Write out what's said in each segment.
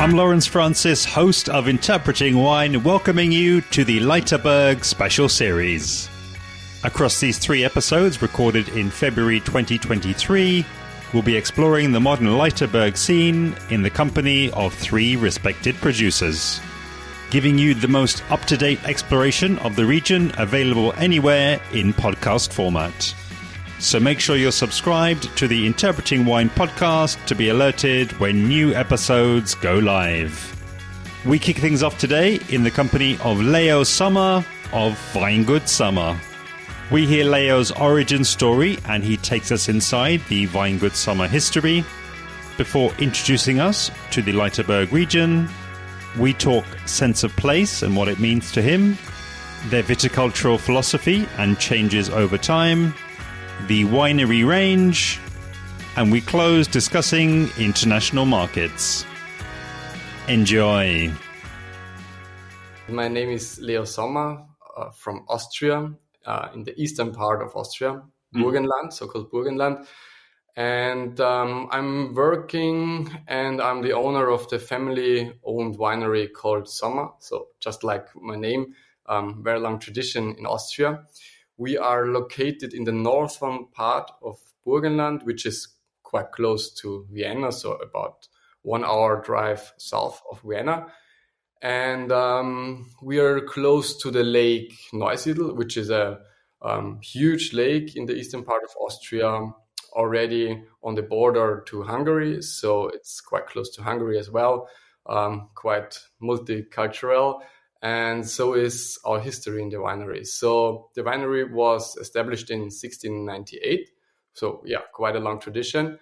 I'm Lawrence Francis, host of Interpreting Wine, welcoming you to the Leithaberg Special Series. Across these 3 episodes, recorded in February 2023, we'll be exploring the modern Leithaberg scene in the company of 3 respected producers, giving you the most up-to-date exploration of the region available anywhere in podcast format. So make sure you're subscribed to the Interpreting Wine podcast to be alerted when new episodes go live. We kick things off today in the company of Leithaberg Sommer of Weingut Sommer. We hear Leo's origin story and he takes us inside the Weingut Sommer history. Before introducing us to the Leithaberg region, we talk sense of place and what it means to him, their viticultural philosophy and changes over time, the Winery Range, and we close discussing international markets. Enjoy. My name is Leithaberg Sommer from Austria, in the eastern part of Austria, Burgenland, so-called Burgenland. And I'm working and I'm the owner of the family-owned winery called Sommer. So just like my name, very long tradition in Austria. We are located in the northern part of Burgenland, which is quite close to Vienna, so about 1 hour drive south of Vienna. And we are close to the lake Neusiedl, which is a huge lake in the eastern part of Austria, already on the border to Hungary. So it's quite close to Hungary as well, quite multicultural. And so is our history in the winery. So the winery was established in 1698. So yeah, quite a long tradition.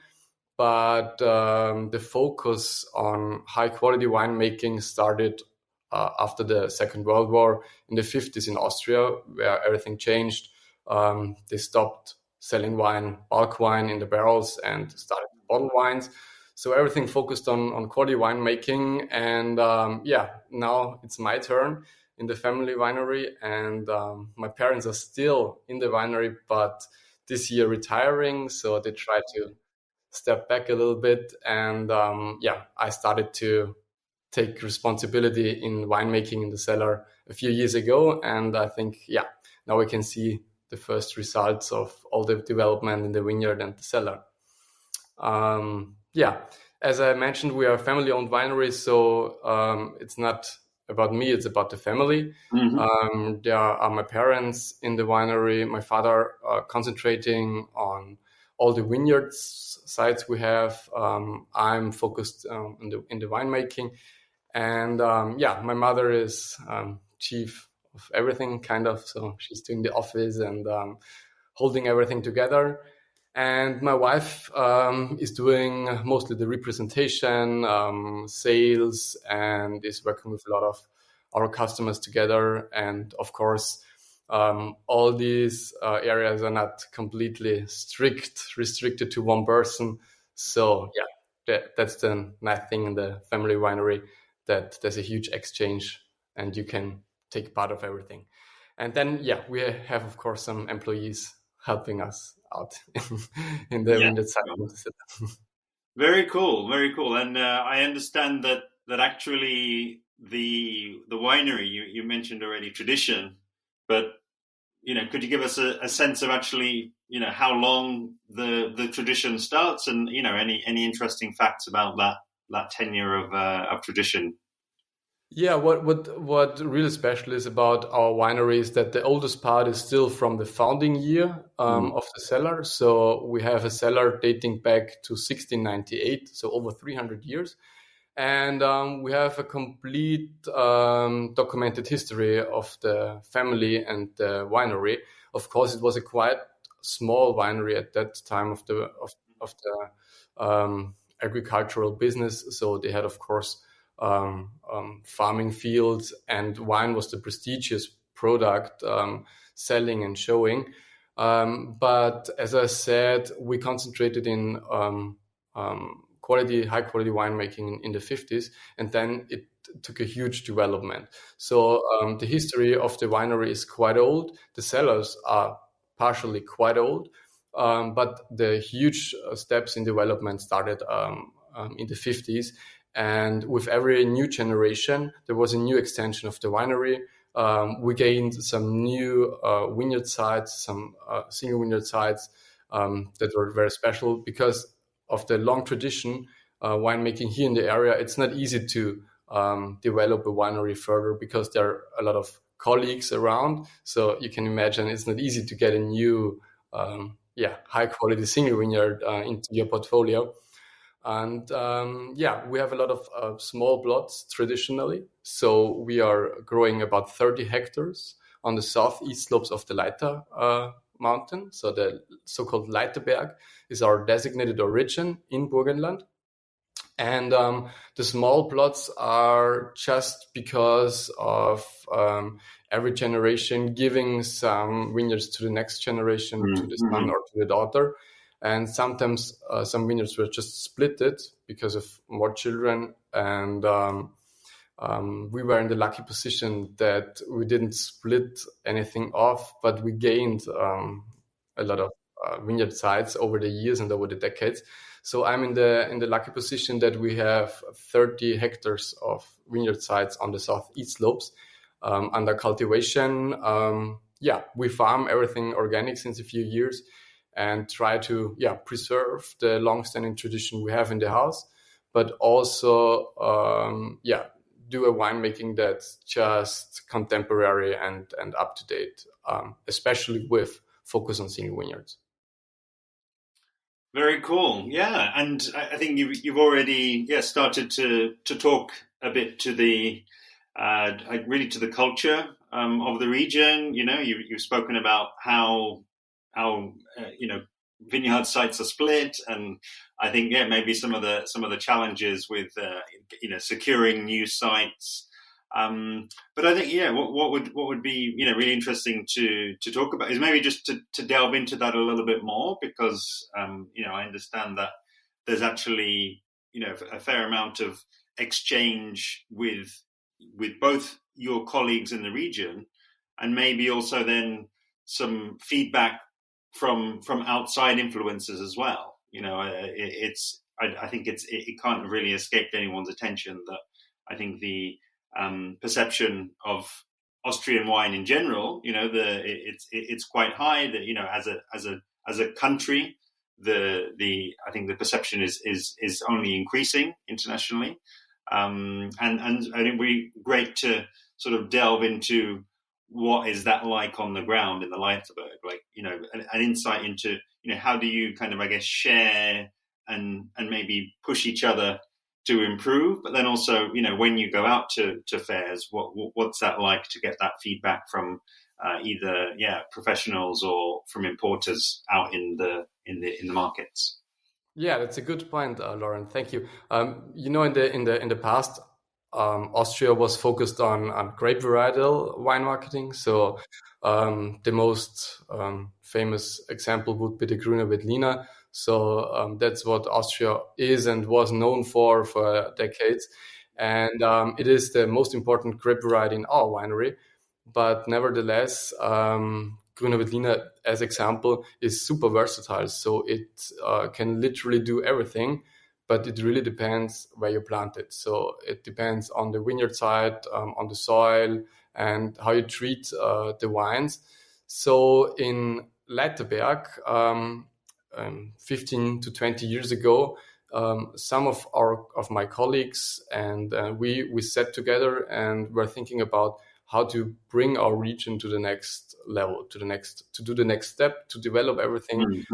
But the focus on high quality winemaking started after the Second World War in the 50s in Austria, where everything changed. They stopped selling wine, bulk wine in the barrels, and started bottled wines. So everything focused on quality winemaking. And now it's my turn in the family winery. And my parents are still in the winery, but this year retiring. So they try to step back a little bit. And I started to take responsibility in winemaking in the cellar a few years ago. And I think, now we can see the first results of all the development in the vineyard and the cellar. As I mentioned, we are a family-owned winery, so it's not about me, it's about the family. Mm-hmm. There are my parents in the winery, my father concentrating on all the vineyards sites we have. I'm focused in the winemaking. And my mother is chief of everything, kind of. So she's doing the office and holding everything together. And my wife is doing mostly the representation, sales, and is working with a lot of our customers together. And of course, all these areas are not completely restricted to one person. So that's the nice thing in the family winery, that there's a huge exchange and you can take part of everything. And then, we have, of course, some employees helping us out in the side. Very cool, very cool. And I understand that actually the winery, you mentioned already tradition, but could you give us a sense of actually how long the tradition starts, and any interesting facts about that tenure of tradition? Yeah, what really special is about our winery is that the oldest part is still from the founding year of the cellar. So we have a cellar dating back to 1698, so over 300 years. And we have a complete documented history of the family and the winery. Of course, it was a quite small winery at that time of the agricultural business. So they had, of course, farming fields, and wine was the prestigious product selling and showing. But as I said, we concentrated in high quality winemaking in the 50s, and then it took a huge development. So the history of the winery is quite old. The cellars are partially quite old, but the huge steps in development started in the 50s. And with every new generation, there was a new extension of the winery. We gained some new vineyard sites, some single vineyard sites that were very special because of the long tradition winemaking here in the area. It's not easy to develop a winery further because there are a lot of colleagues around. So you can imagine it's not easy to get a new, high quality single vineyard into your portfolio. And we have a lot of small plots traditionally. So we are growing about 30 hectares on the southeast slopes of the Leitha mountain. So the so-called Leithaberg is our designated origin in Burgenland. And the small plots are just because of every generation giving some vineyards to the next generation, to the son or to the daughter. And sometimes some vineyards were just splitted because of more children. And we were in the lucky position that we didn't split anything off, but we gained a lot of vineyard sites over the years and over the decades. So I'm in the lucky position that we have 30 hectares of vineyard sites on the southeast slopes under cultivation. We farm everything organic since a few years and try to preserve the long-standing tradition we have in the house, but also do a winemaking that's just contemporary and up to date, especially with focus on single vineyards. Very cool. Yeah, and I think you've already started to talk a bit to the really to the culture of the region. You know, you've spoken about how vineyard sites are split, and I think maybe some of the challenges with securing new sites. But I think what would be really interesting to talk about is maybe just to delve into that a little bit more, because I understand that there's actually a fair amount of exchange with both your colleagues in the region, and maybe also then some feedback from outside influences as well. I think it can't have really escaped anyone's attention that I think the perception of Austrian wine in general, it's quite high. That as a country, I think the perception is only increasing internationally, and I think it'd be great to sort of delve into what is that like on the ground in the Leithaberg, like an insight into how do you kind of share and maybe push each other to improve, but then also when you go out to fairs, what's that like to get that feedback from either professionals or from importers out in the markets? Yeah, that's a good point, Lauren. Thank you. In the past, Austria was focused on grape varietal wine marketing. So the most famous example would be the Grüne Veltliner. So that's what Austria is and was known for decades. And it is the most important grape variety in our winery. But nevertheless, Grüne Veltliner, as example, is super versatile. So it can literally do everything, but it really depends where you plant it. So it depends on the vineyard site, on the soil, and how you treat the wines. So in Leithaberg, 15 to 20 years ago, some of my colleagues and we sat together and were thinking about how to bring our region to the next level, to do the next step, to develop everything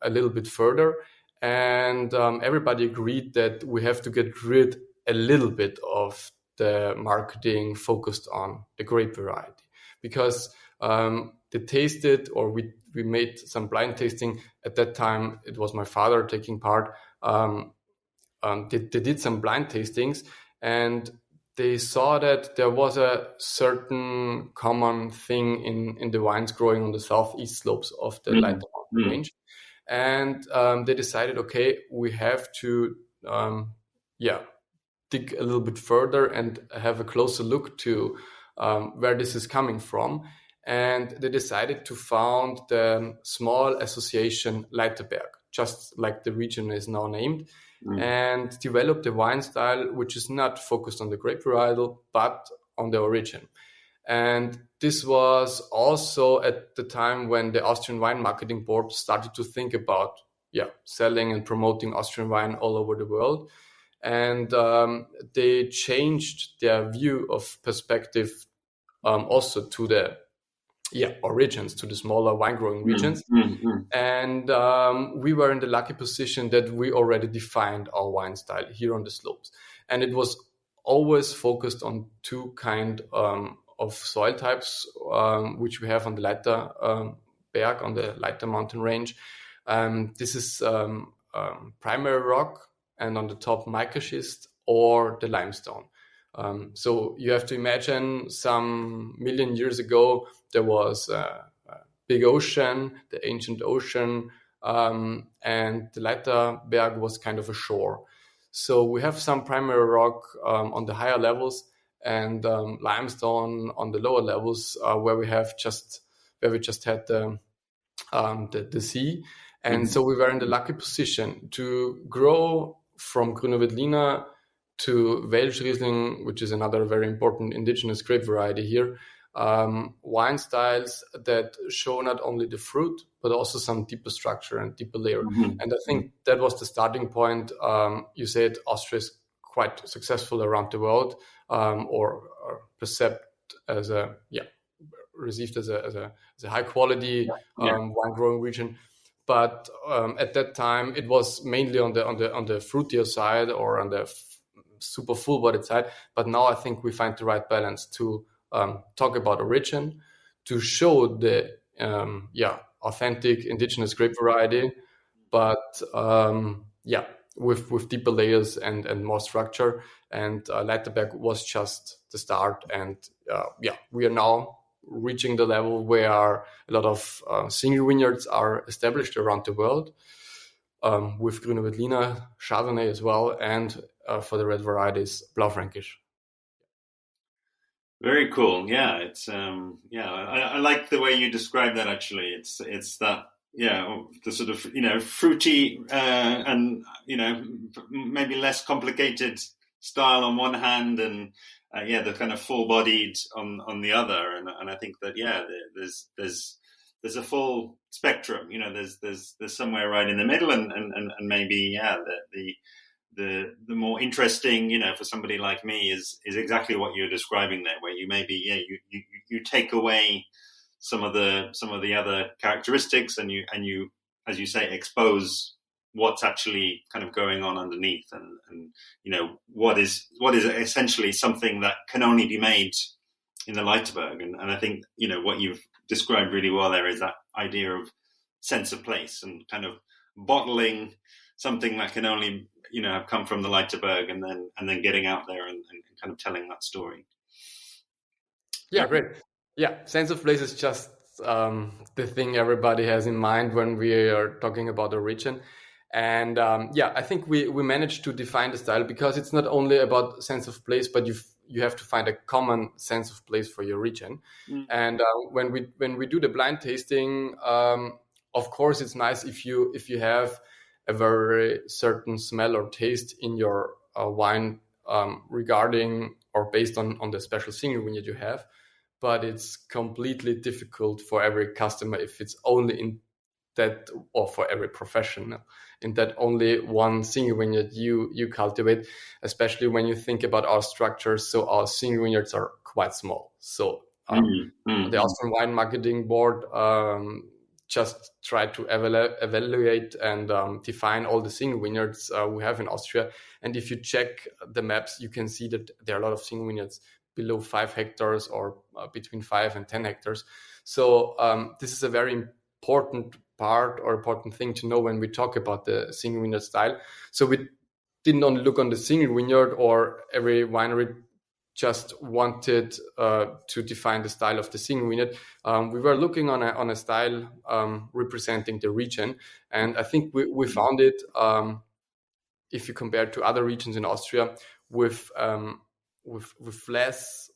a little bit further. And everybody agreed that we have to get rid a little bit of the marketing focused on the grape variety, because they tasted, or we made some blind tasting. At that time, it was my father taking part. They did some blind tastings, and they saw that there was a certain common thing in the wines growing on the southeast slopes of the Leitha Mountain range. And they decided, okay, we have to dig a little bit further and have a closer look to where this is coming from. And they decided to found the small association Leithaberg, just like the region is now named. and developed a wine style which is not focused on the grape varietal, but on the origin. And this was also at the time when the Austrian Wine Marketing Board started to think about selling and promoting Austrian wine all over the world. And they changed their view of perspective also to the origins, to the smaller wine growing regions. And we were in the lucky position that we already defined our wine style here on the slopes. And it was always focused on two kind of soil types, which we have on the Leithaberg, on the Leitha mountain range. This is primary rock, and on the top mica schist or the limestone. So you have to imagine some million years ago, there was a big ocean, the ancient ocean, and the Leithaberg was kind of a shore. So we have some primary rock on the higher levels and limestone on the lower levels where we just had the sea. And so we were in the lucky position to grow from Grüne Veltliner to Welsch Riesling, which is another very important indigenous grape variety here, wine styles that show not only the fruit, but also some deeper structure and deeper layer. And I think that was the starting point. You said Austria is quite successful around the world, or perceived as received as a high quality wine growing region. But at that time, it was mainly on the fruitier side or on the super full bodied side. But now I think we find the right balance to talk about origin, to show the authentic indigenous grape variety, but with deeper layers and more structure. And Leithaberg was just the start. And we are now reaching the level where a lot of single vineyards are established around the world, with Grüne Veltliner, Chardonnay as well, and for the red varieties, Blaufränkisch. Very cool. Yeah, it's I like the way you describe that. Actually, it's that the sort of fruity and maybe less complicated style on one hand, and the kind of full-bodied on the other. And I think that there's a full spectrum. There's somewhere right in the middle, and maybe the more interesting, for somebody like me is exactly what you're describing there, where you maybe you take away some of the other characteristics, and you as you say, expose what's actually kind of going on underneath, and what is essentially something that can only be made in the Leithaberg. And I think what you've described really well there is that idea of sense of place, and kind of bottling something that can only have come from the Leithaberg, and then getting out there and kind of telling that story. Yeah, great. Yeah, sense of place is just the thing everybody has in mind when we are talking about origin. And I think we managed to define the style, because it's not only about sense of place, but you have to find a common sense of place for your region. And when we do the blind tasting, of course, it's nice if you have a very certain smell or taste in your wine regarding or based on the special single vineyard you have. But it's completely difficult for every customer if it's only in that, or for every professional, in that only one single vineyard you cultivate, especially when you think about our structures. So our single vineyards are quite small. So the Austrian Wine Marketing Board just try to evaluate and define all the single vineyards we have in Austria. And if you check the maps, you can see that there are a lot of single vineyards below 5 hectares or between 5 and 10 hectares. So this is a very important part or important thing to know when we talk about the single vineyard style. So we didn't only look on the single vineyard, or every winery just wanted to define the style of the single vineyard. We were looking on a style representing the region, and I think we found it, if you compare to other regions in Austria, with less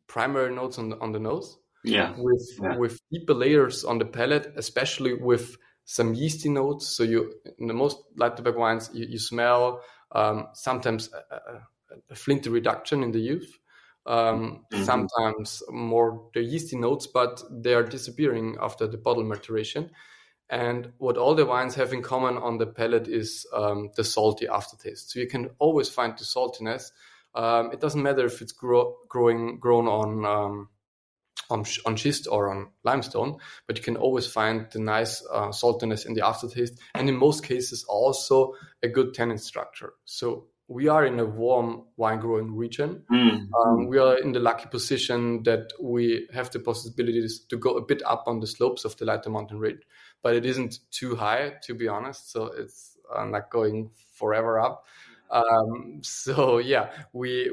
primary notes on the nose, with deeper layers on the palate, especially with some yeasty notes. So in the most Leithaberg wines, you smell sometimes a flinty reduction in the youth. Sometimes more the yeasty notes, but they are disappearing after the bottle maturation. And what all the wines have in common on the palate is the salty aftertaste. So you can always find the saltiness. It doesn't matter if it's grown on schist or on limestone, but you can always find the nice saltiness in the aftertaste, and in most cases also a good tannin structure. So we are in a warm wine growing region. We are in the lucky position that we have the possibilities to go a bit up on the slopes of the Leitha mountain range, but it isn't too high, to be honest. So it's not going forever up. So yeah, we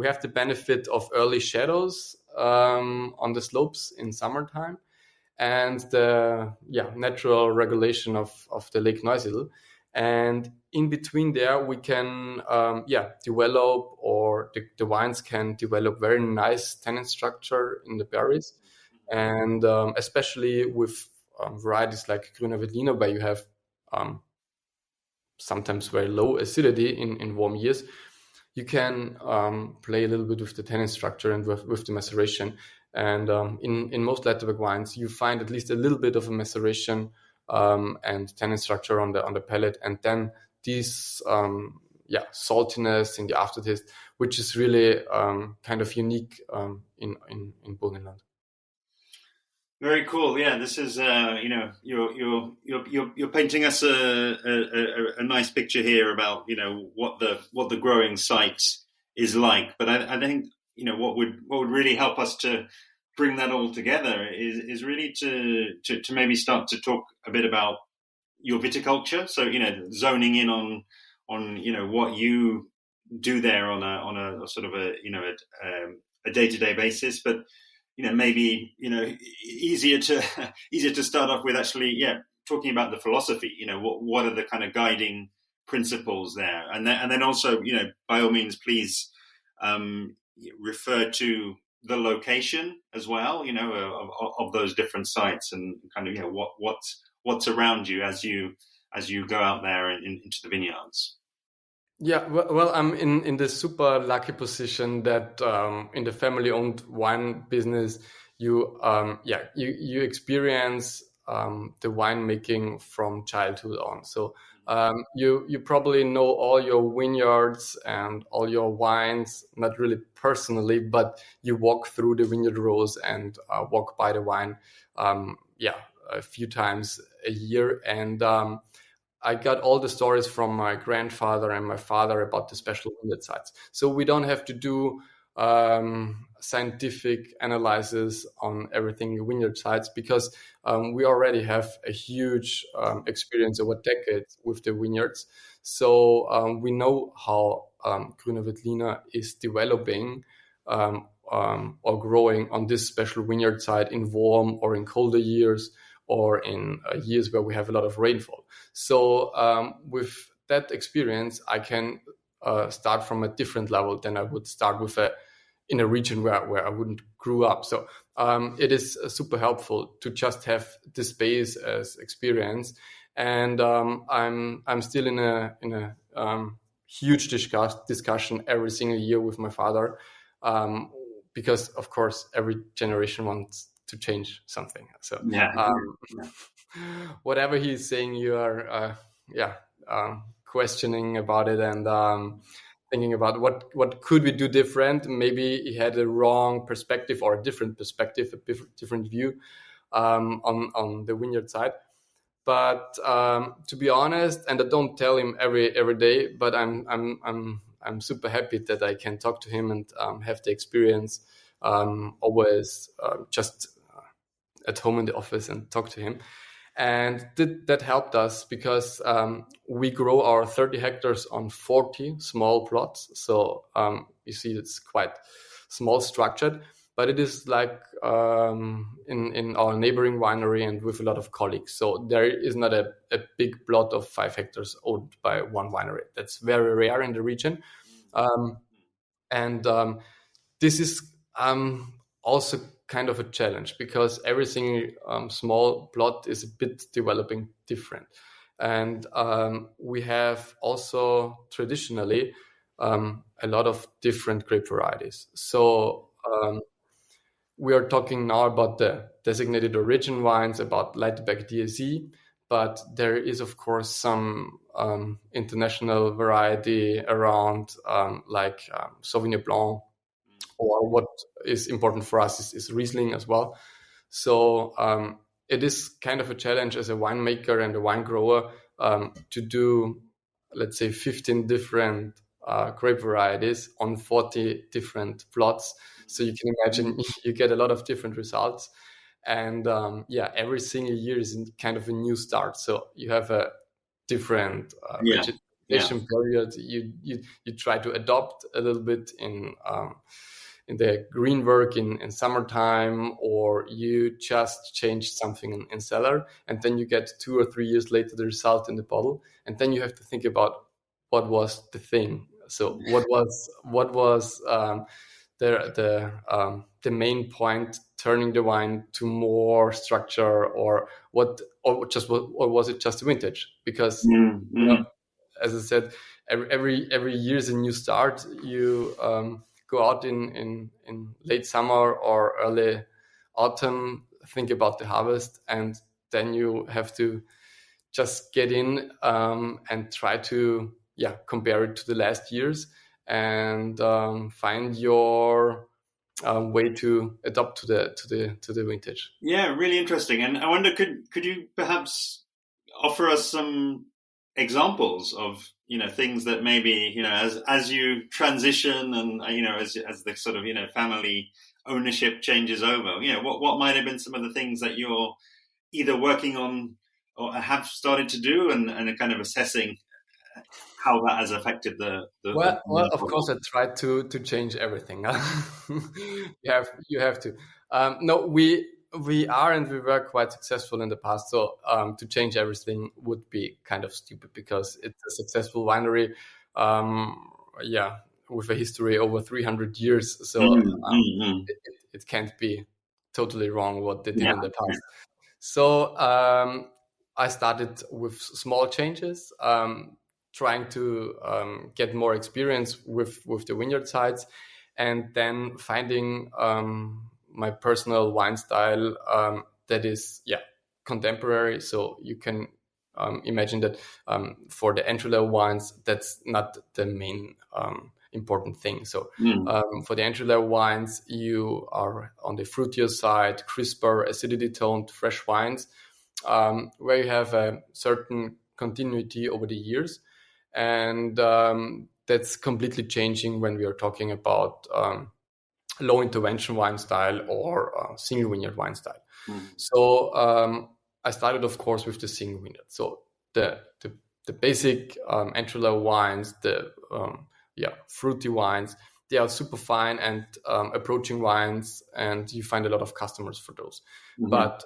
have the benefit of early shadows on the slopes in summertime, and the natural regulation of the Lake Neusiedl. And in between there, we can develop, or the wines can develop very nice tannin structure in the berries, and especially with varieties like Grüner Veltliner, where you have sometimes very low acidity in warm years, you can play a little bit with the tannin structure and with the maceration. And in most Leithaberg wines, you find at least a little bit of a maceration and tannin structure on the palate, and then this saltiness in the aftertaste, which is really kind of unique in Burgenland. Very cool. Yeah, this is you're painting us a nice picture here about what the growing site is like. But I think what would really help us to bring that all together is really to maybe start to talk a bit about your viticulture. So zoning in on what you do there on a sort of a day-to-day basis, but maybe easier to start off with actually talking about the philosophy. What are the kind of guiding principles there, and then also by all means please refer to the location as well, of those different sites, and kind of what's around you as you go out there into the vineyards. Yeah, well, I'm in the super lucky position that in the family-owned wine business, you experience the winemaking from childhood on. So you probably know all your vineyards and all your wines, not really personally, but you walk through the vineyard rows and walk by the wine, a few times a year, and I got all the stories from my grandfather and my father about the special vineyard sites. So we don't have to do scientific analysis on everything vineyard sites, because we already have a huge experience over decades with the vineyards. So we know how Grüner Veltliner is developing or growing on this special vineyard site in warm or in colder years, or in years where we have a lot of rainfall. So with that experience, I can start from a different level than I would start with in a region where I wouldn't grew up. So it is super helpful to just have this base as experience. And I'm still in a huge discussion every single year with my father, because of course every generation wants to change something. So whatever he's saying, you are questioning about it, and thinking about what could we do different. Maybe he had a wrong perspective, or a different perspective, a different view on the vineyard side. But to be honest, and I don't tell him every day, but I'm super happy that I can talk to him and have the experience always just at home in the office and talk to him. And that helped us, because we grow our 30 hectares on 40 small plots. So you see, it's quite small structured, but it is like in our neighboring winery and with a lot of colleagues. So there is not a big plot of 5 hectares owned by one winery. That's very rare in the region. And this is also kind of a challenge, because every single small plot is a bit developing different. And we have also traditionally a lot of different grape varieties. So we are talking now about the designated origin wines, about Leithaberg DSE, but there is, of course, some international variety around, like Sauvignon Blanc, or what is important for us is Riesling as well. So it is kind of a challenge as a winemaker and a wine grower to do, let's say, 15 different grape varieties on 40 different plots. So you can imagine you get a lot of different results. And every single year is kind of a new start. So you have a different vegetation period. You try to adopt a little bit in the green work in summertime, or you just change something in cellar, and then you get 2 or 3 years later the result in the bottle, and then you have to think about what was the thing. So what was the main point turning the wine to more structure, or was it just a vintage? Because as I said, every year is a new start. You go out in late summer or early autumn, think about the harvest, and then you have to just get in and try to compare it to the last years, and find your way to adapt to the vintage. Yeah, really interesting. And I wonder, could you perhaps offer us some examples of things that maybe as you transition, and as the sort of family ownership changes over, what might have been some of the things that you're either working on or have started to do, and are kind of assessing how that has affected the well, of course, I tried to change everything. You have to. No, we are, and we were quite successful in the past. So to change everything would be kind of stupid, because it's a successful winery, with a history over 300 years. So it can't be totally wrong what they did in the past. So I started with small changes, trying to get more experience with the vineyard sites, and then finding my personal wine style that is contemporary. So you can imagine that for the entry-level wines, that's not the main important thing. So for the entry-level wines, you are on the fruitier side, crisper, acidity-toned, fresh wines, where you have a certain continuity over the years. And that's completely changing when we are talking about low intervention wine style or single vineyard wine style. So I started, of course, with the single vineyard. So the basic entry level wines, the fruity wines, they are super fine and approaching wines, and you find a lot of customers for those. But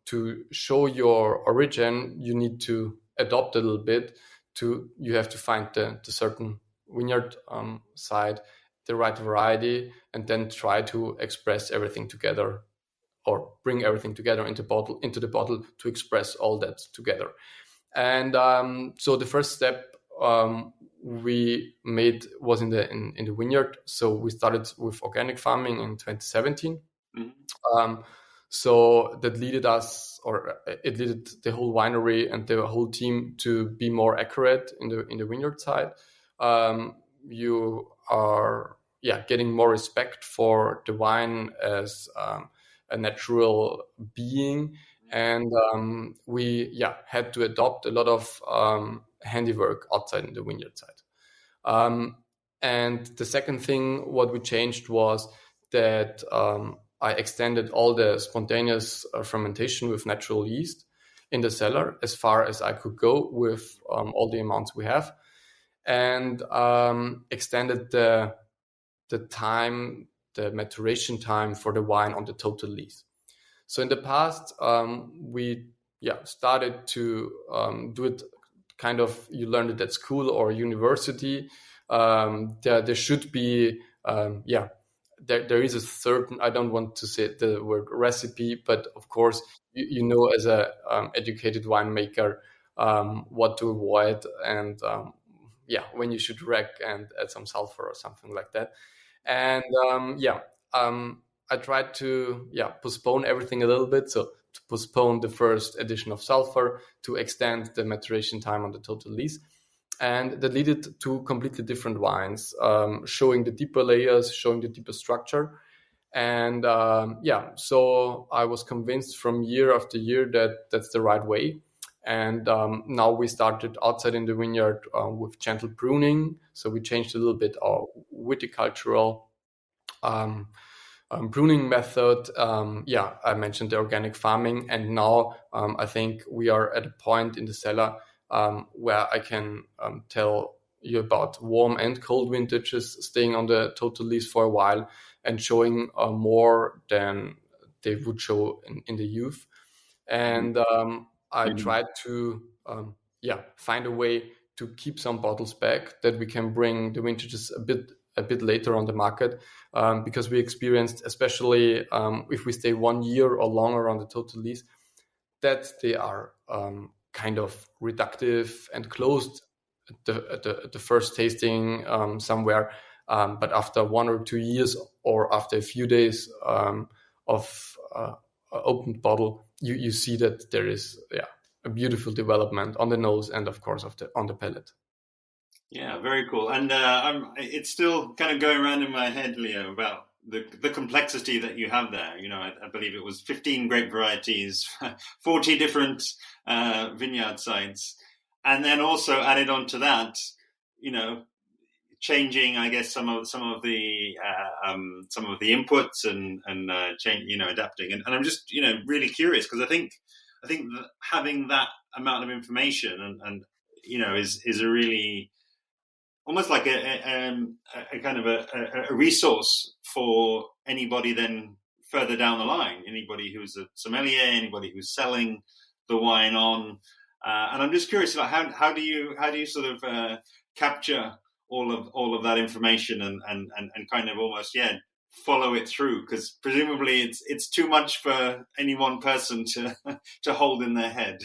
to show your origin, you need to adopt a little bit. You have to find the certain vineyard side, the right variety, and then try to express everything together, or bring everything together into the bottle to express all that together. And so the first step we made was in the vineyard. So we started with organic farming in 2017. So that led the whole winery and the whole team to be more accurate in the vineyard side. You are getting more respect for the wine as a natural being, and we had to adopt a lot of handiwork outside in the vineyard side. And the second thing what we changed was that I extended all the spontaneous fermentation with natural yeast in the cellar as far as I could go with all the amounts we have, and extended the time, the maturation time for the wine on the total lees. So in the past, we started to do it kind of, you learned it at school or university. There should be there is a certain, I don't want to say the word recipe, but of course, you know, as a educated winemaker, what to avoid, and when you should rack and add some sulfur or something like that. And I tried to postpone everything a little bit. So to postpone the first addition of sulfur, to extend the maturation time on the total lees. And that led to completely different wines, showing the deeper layers, showing the deeper structure. And so I was convinced from year after year that that's the right way. And now we started outside in the vineyard with gentle pruning. So we changed a little bit our viticultural pruning method. I mentioned the organic farming. And now I think we are at a point in the cellar where I can tell you about warm and cold vintages staying on the total lees for a while and showing more than they would show in the youth. And I tried to find a way to keep some bottles back that we can bring the vintages a bit later on the market, because we experienced, especially if we stay 1 year or longer on the total lease, that they are kind of reductive and closed at the first tasting somewhere. But after 1 or 2 years, or after a few days of opened bottle, you see that there is a beautiful development on the nose and of course on the palate. Yeah, very cool. And it's still kind of going around in my head, Leo, about the complexity that you have there. You know, I believe it was 15 grape varieties, 40 different vineyard sites, and then also added on to that, you know, changing, I guess, some of the inputs and change, you know, adapting. And I'm just, you know, really curious, because I think that having that amount of information and you know is a really almost like a kind of a resource for anybody then further down the line, anybody who's a sommelier, anybody who's selling the wine on. And I'm just curious about how do you sort of capture all of that information and kind of almost follow it through, because presumably it's too much for any one person to hold in their head.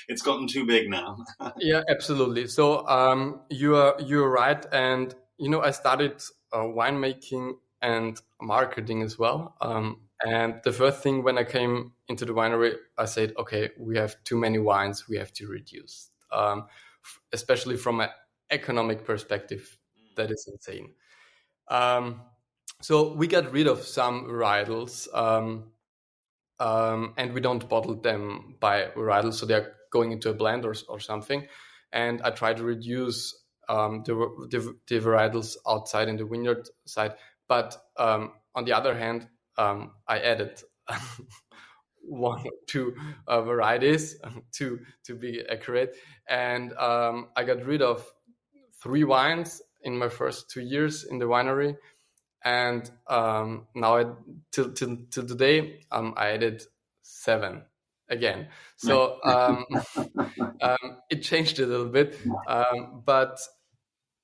It's gotten too big now. Yeah, absolutely. So you're right, and you know, I studied winemaking and marketing as well. And the first thing when I came into the winery, I said, okay, we have too many wines, we have to reduce. Especially from an economic perspective, that is insane. So we got rid of some varietals, and we don't bottle them by varietals, so they're going into a blend or something. And I try to reduce the varietals outside in the vineyard side. But on the other hand, I added 1 or 2 varieties to be accurate, and I got rid of 3 wines in my first 2 years in the winery. And now till today, I added 7 again. So it changed a little bit, but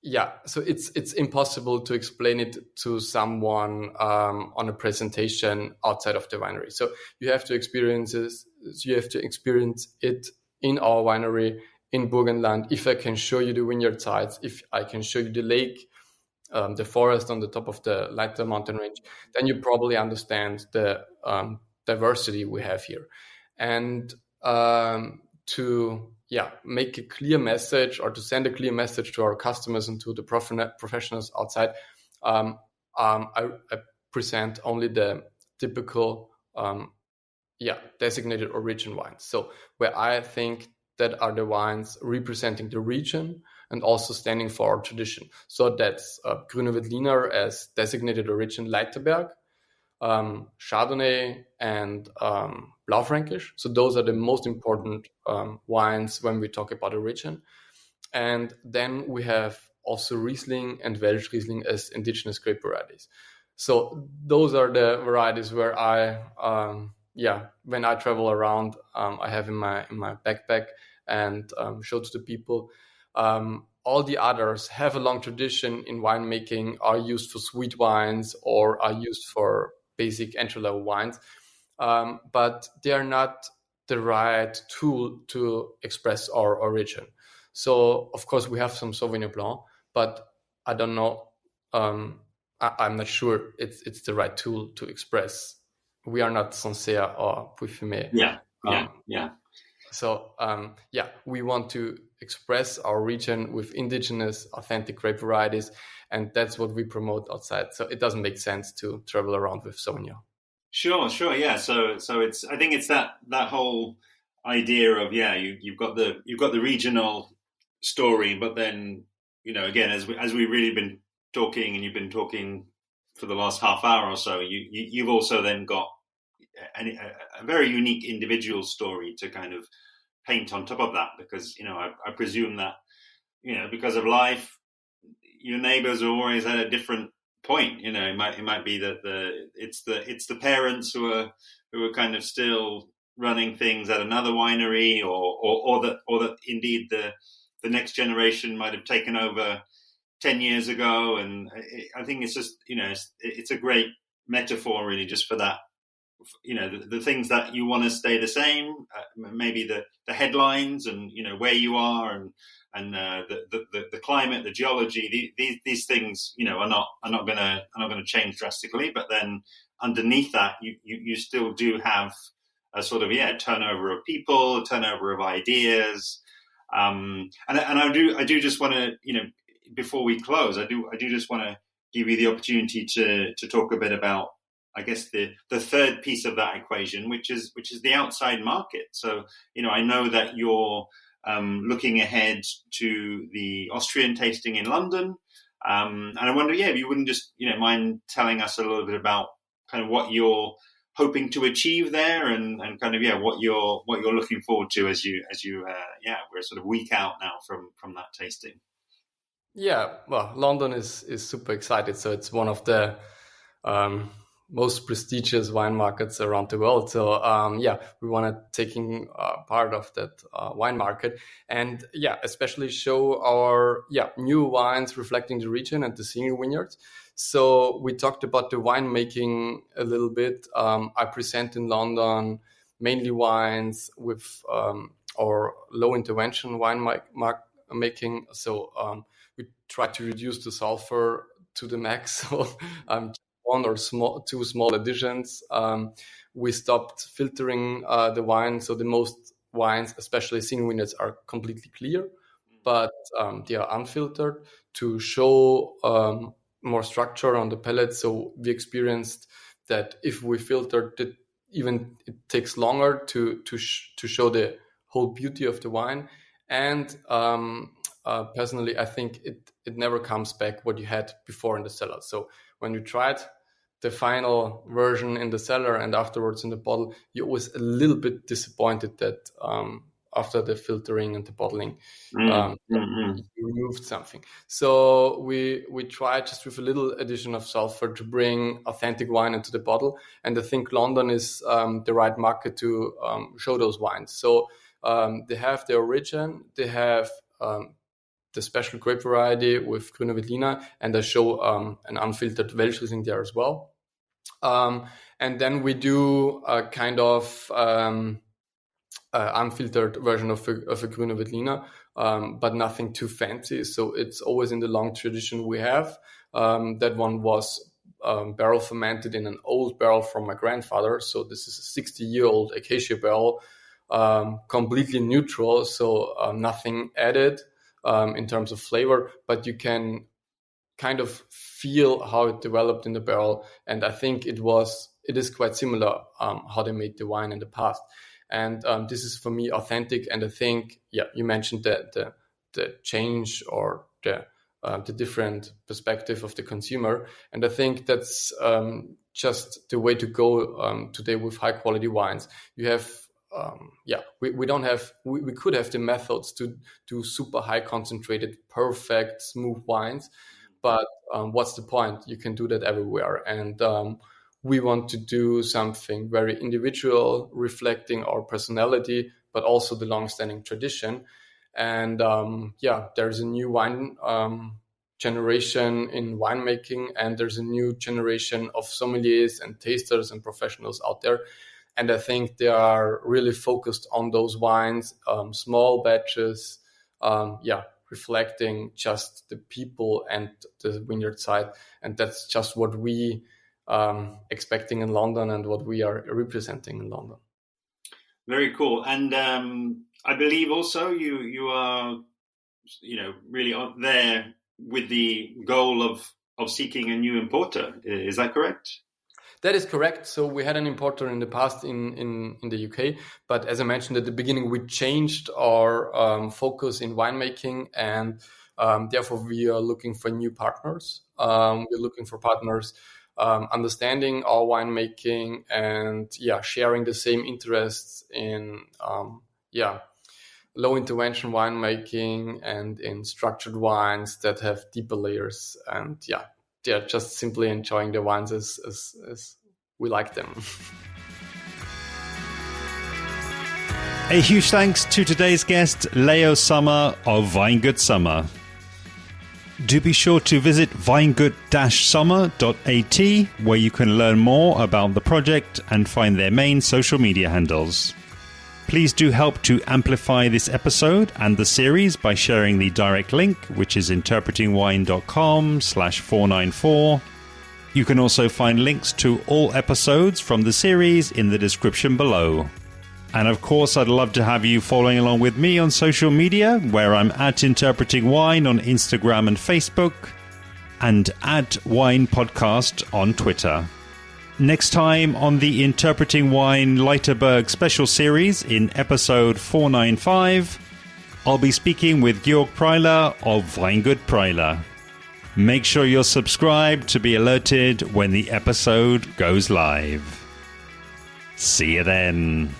yeah. So it's impossible to explain it to someone on a presentation outside of the winery. So you have to experience this. You have to experience it in our winery in Burgenland. If I can show you the vineyard sites, if I can show you the lake, the forest on the top of the Leithaberg mountain range, then you probably understand the diversity we have here. And to make a clear message, or to send a clear message to our customers and to the professionals outside, I present only the typical designated origin wines. So where I think that are the wines representing the region and also standing for our tradition. So that's Grüne Veltliner as designated origin Leithaberg, Chardonnay, and Blaufränkisch. So those are the most important wines when we talk about origin. And then we have also Riesling and Welsch Riesling as indigenous grape varieties. So those are the varieties where I, when I travel around, I have in my backpack and show to the people. all the others have a long tradition in winemaking, are used for sweet wines or are used for basic entry-level wines, but they are not the right tool to express our origin. So, of course, we have some Sauvignon Blanc, but I don't know. I'm not sure it's the right tool to express. We are not Sancerre or Puy-Fumé. Yeah. So, we want to express our region with indigenous, authentic grape varieties, and that's what we promote outside. So it doesn't make sense to travel around with Sauvignon. Sure, yeah. So it's, I think it's that whole idea of, you've got the regional story, but then, again, as we've really been talking, and you've been talking for the last half hour or so, you've also then got a very unique individual story to kind of paint on top of that, because I presume that because of life, your neighbors are always at a different point. It might be that it's the parents who are kind of still running things at another winery, or that indeed the next generation might have taken over 10 years ago. And I think it's just it's a great metaphor, really, just for that. The things that you want to stay the same, maybe the headlines, and where you are, and the climate, the geology. These things are not going to change drastically. But then underneath that, you still do have a sort of turnover of people, a turnover of ideas, and I do just want to before we close, I do just want to give you the opportunity to talk a bit about, I guess, the third piece of that equation, which is the outside market. So, I know that you're looking ahead to the Austrian tasting in London, and I wonder, if you wouldn't just mind telling us a little bit about kind of what you're hoping to achieve there, and kind of what you're looking forward to as you we're sort of a week out now from that tasting. Yeah, well, London is super excited. So it's one of the most prestigious wine markets around the world. So we want to taking part of that wine market, and especially show our new wines reflecting the region and the single vineyards. So we talked about the winemaking a little bit. I present in London mainly wines with our low intervention wine making. So we try to reduce the sulfur to the max. So one or two small additions. We stopped filtering the wine, so the most wines, especially single vineyards, are completely clear, but they are unfiltered to show more structure on the palate. So we experienced that if we filtered it, even it takes longer to show the whole beauty of the wine. And personally, I think it never comes back what you had before in the cellar. So when you tried the final version in the cellar and afterwards in the bottle, you're always a little bit disappointed that after the filtering and the bottling, you removed something. So we tried just with a little addition of sulfur to bring authentic wine into the bottle. And I think London is the right market to show those wines. So they have their origin, they have the special grape variety with Grüne Veltliner, and I show an unfiltered Welschriesling there as well. And then we do a kind of unfiltered version of a Grüne Veltliner, but nothing too fancy. So it's always in the long tradition we have. That one was barrel fermented in an old barrel from my grandfather. So this is a 60-year-old acacia barrel, completely neutral. So nothing added in terms of flavor, but you can kind of feel how it developed in the barrel. And I think it is quite similar how they made the wine in the past. And this is for me authentic. And I think, you mentioned that the change or the different perspective of the consumer. And I think that's just the way to go today with high quality wines. You have we don't have, we could have the methods to do super high concentrated, perfect, smooth wines, but what's the point? You can do that everywhere. And we want to do something very individual, reflecting our personality, but also the long-standing tradition. And there's a new wine generation in winemaking, and there's a new generation of sommeliers and tasters and professionals out there. And I think they are really focused on those wines, small batches, reflecting just the people and the vineyard side. And that's just what we expecting in London and what we are representing in London. Very cool. And I believe also you are, really there with the goal of seeking a new importer. Is that correct? That is correct. So we had an importer in the past in the UK, but as I mentioned at the beginning, we changed our focus in winemaking, and therefore we are looking for new partners. We're looking for partners understanding our winemaking and sharing the same interests in low intervention winemaking and in structured wines that have deeper layers, and they're just simply enjoying the wines as we like them. A huge thanks to today's guest, Leo Sommer of Weingut Sommer. Do be sure to visit weingut-sommer.at, where you can learn more about the project and find their main social media handles. Please do help to amplify this episode and the series by sharing the direct link, which is interpretingwine.com/494. You can also find links to all episodes from the series in the description below. And of course, I'd love to have you following along with me on social media, where I'm at Interpreting Wine on Instagram and Facebook, and at Wine Podcast on Twitter. Next time on the Interpreting Wine Leithaberg Special Series in episode 495, I'll be speaking with Georg Preiler of Weingut Preiler. Make sure you're subscribed to be alerted when the episode goes live. See you then.